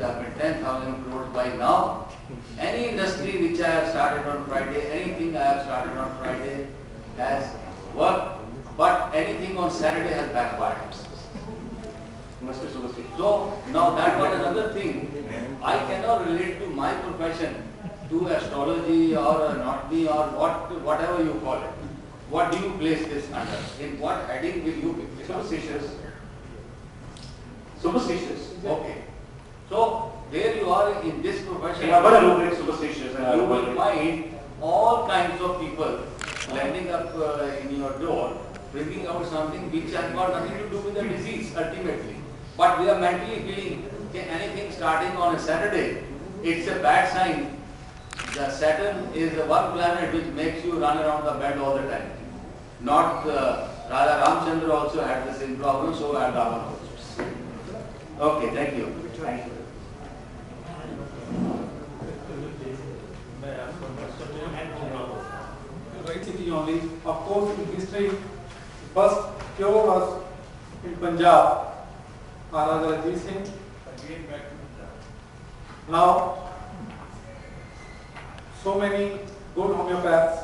I've been 10,000 crores by now. Any industry which I have started on Friday, anything I have started on Friday has worked, but anything on Saturday has backfired. So now that was another thing. I cannot relate to my profession to astrology or not me or whatever you call it. What do you place this under? In what heading will you pick? Superstitious. Superstitious. Okay. So there you are in this profession. Superstitious. You will find all kinds of people landing up in your door, bringing out something which has got nothing to do with the disease ultimately. But we are mentally feeling anything starting on a Saturday, it's a bad sign. The Saturn is the one planet which makes you run around the bend all the time. Not Raja Ramchandra also had the same problem, so had Ravan also. Okay, thank you. Thank you. Right city only. Of course, in history, first cure was in Punjab, Maharaja Ranjit Singh. Now, so many good homeopaths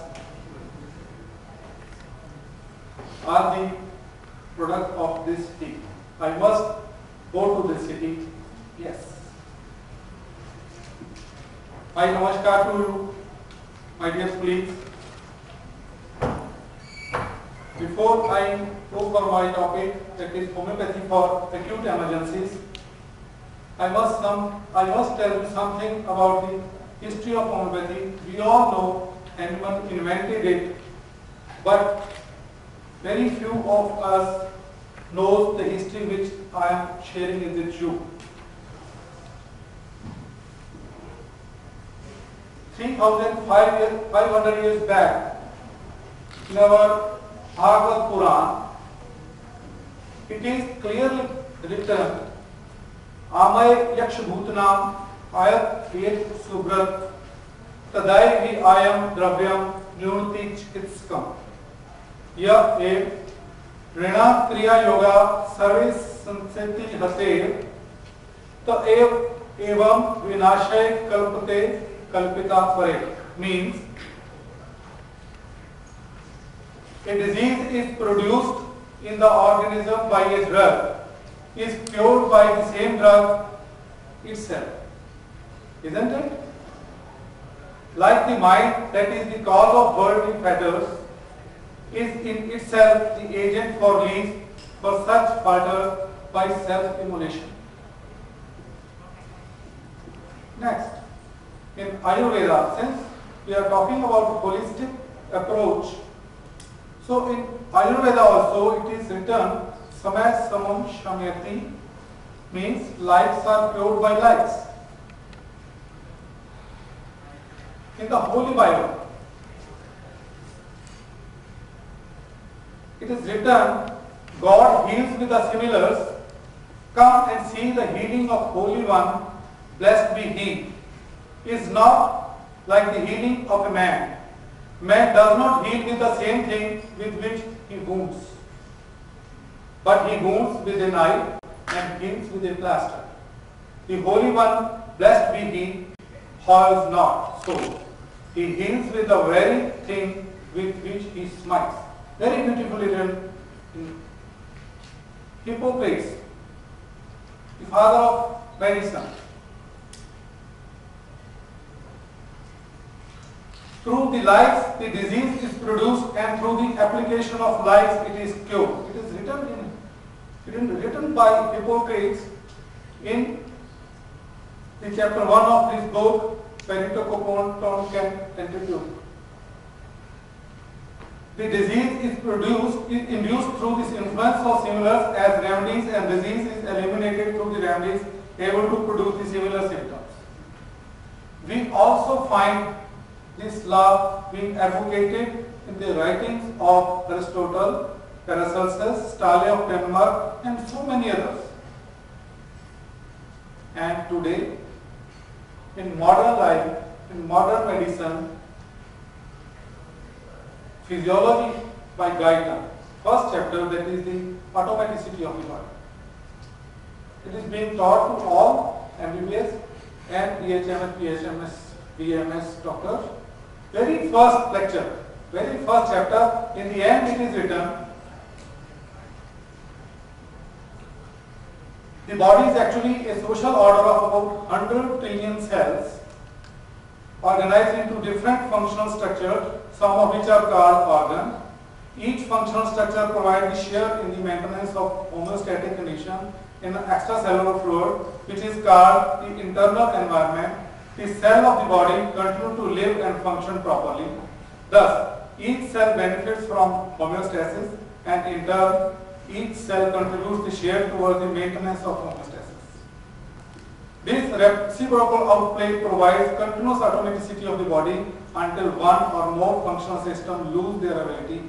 are the product of this city. I must go to this city. Yes. My namaskar to you, my dear colleagues. Before I go for my topic, that is homeopathy for acute emergencies, I must tell you something about the history of homeopathy. We all know anyone invented it, but very few of us knows the history which I am sharing it with you. 3,500 years back, in our Bhagavad Puran, it is clearly written, Amay Yaksh Bhutanam Ayat Yet Subrat Tadai Vi Ayam Dravyam Nyunati Chikitskam Ya Ev Rina Kriya Yoga Sarvis Sanseti Hate Ta Ev Evam Vinashay Kalpate Kalpita Pare means a disease is produced in the organism by a drug, is cured by the same drug itself. Isn't it? Like the mind that is the cause of worldly fetters is in itself the agent for release for such fetters by self-immolation. Next, in Ayurveda, since we are talking about holistic approach, so in Ayurveda also it is written Samay Samam Shamyati means lights are cured by lights. In the Holy Bible, it is written God heals with the similars. Come and see the healing of Holy One, blessed be He. Is not like the healing of a man. Man does not heal with the same thing with which he wounds, but he wounds with a knife and heals with a plaster. The Holy One, blessed be He, heals not so. He heals with the very thing with which He smites. Very beautifully written in Hippocrates, the father of medicine. Through the lights, the disease is produced, and through the application of lights, it is cured. It is written by Hippocrates in the chapter 1 of this book, Peritocoponton Pentateuch. The disease is induced through this influence of similars as remedies, and disease is eliminated through the remedies able to produce the similar symptoms. We also find this law being advocated in the writings of Aristotle, Paracelsus, Stahle of Denmark, and so many others. And today, in modern life, in modern medicine, physiology by Guyton, first chapter, that is the automaticity of the body. It is being taught to all MBBS and PHMS, PHMS, BMS doctor. Very first lecture, very first chapter, in the end it is written, the body is actually a social order of about 100 trillion cells organized into different functional structures, some of which are called organs. Each functional structure provides the share in the maintenance of homeostatic condition in the extracellular fluid, which is called the internal environment. The cell of the body continue to live and function properly. Thus, each cell benefits from homeostasis, and in turn, each cell contributes the share towards the maintenance of homeostasis. This reciprocal outplay provides continuous automaticity of the body until one or more functional systems lose their ability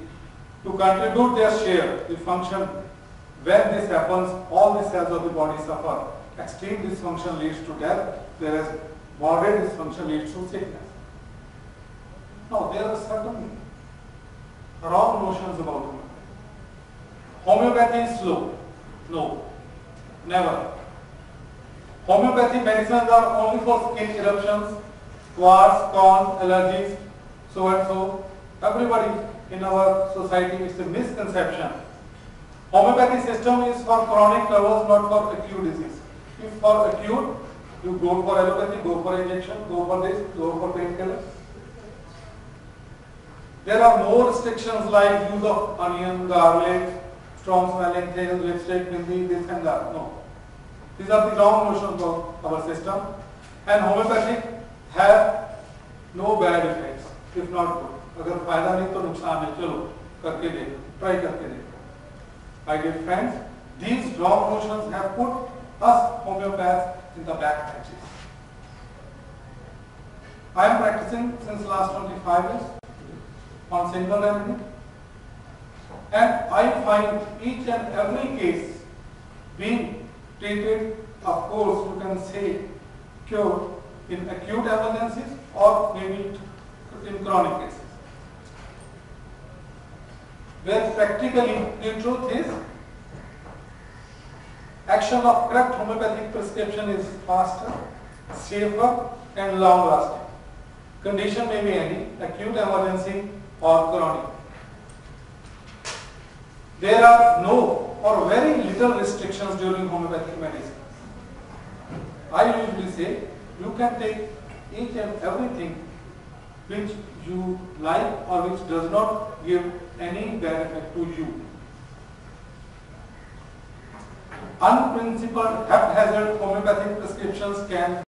to contribute their share, the function. When this happens, all the cells of the body suffer. Extreme dysfunction leads to death, whereas moderate dysfunction leads to sickness. Now, there are certain wrong notions about homeopathy. Homeopathy is slow. No, never. Homeopathic medicines are only for skin eruptions, warts, corns, allergies, so and so. Everybody in our society, it's a misconception. Homeopathy system is for chronic levels, not for acute disease. If for acute, you go for allopathy, go for injection, go for this, go for painkillers. There are more restrictions like use of onion, garlic, strong smelling things, lipstick, bindi, this and that. No. These are the wrong notions of our system, and homeopathic have no bad effects, if not good. अगर फायदा नहीं तो नुकसान है, चलो करके देखो, try करके देखो. My dear friends, these wrong notions have put us homeopaths in the back benches. I am practicing since last 25 years on single remedy, and I find each and every case being treated, of course, you can say cured in acute emergencies or maybe in chronic cases. Where practically the truth is, action of correct homeopathic prescription is faster, safer and long lasting. Condition may be any, acute, emergency or chronic. There are no or very little restrictions during homeopathic medicine. I usually say you can take each and everything which you like or which does not give any bad effect to you. Unprincipled, haphazard homeopathic prescriptions can